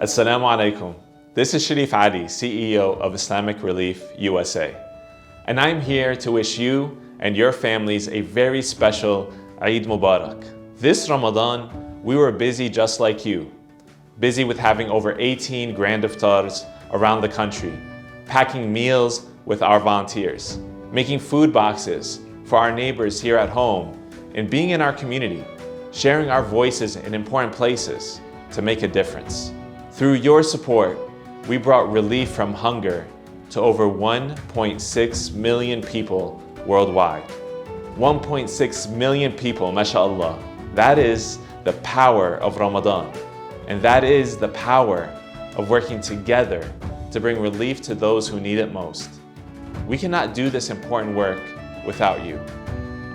Assalamu alaikum. This is Sharif Ali, CEO of Islamic Relief USA. And I'm here to wish you and your families a very special Eid Mubarak. This Ramadan, we were busy just like you. Busy with having over 18 Grand Iftars around the country, packing meals with our volunteers, making food boxes for our neighbors here at home, and being in our community, sharing our voices in important places to make a difference. Through your support, we brought relief from hunger to over 1.6 million people worldwide. 1.6 million people, mashallah. That is the power of Ramadan. And that is the power of working together to bring relief to those who need it most. We cannot do this important work without you.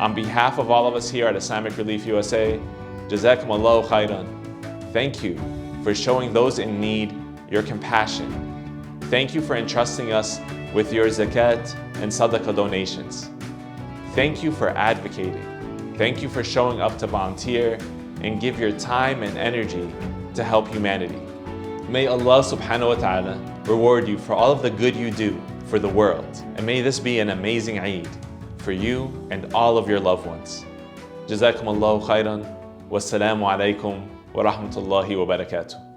On behalf of all of us here at Islamic Relief USA, Jazakumullahu khairan. Thank you for showing those in need your compassion. Thank you for entrusting us with your zakat and sadaqah donations. Thank you for advocating. Thank you for showing up to volunteer and give your time and energy to help humanity. May Allah subhanahu wa ta'ala reward you for all of the good you do for the world. And may this be an amazing Eid for you and all of your loved ones. Jazakumullahu khairan. Wassalamu alaikum wa rahmatullahi wa barakatuh.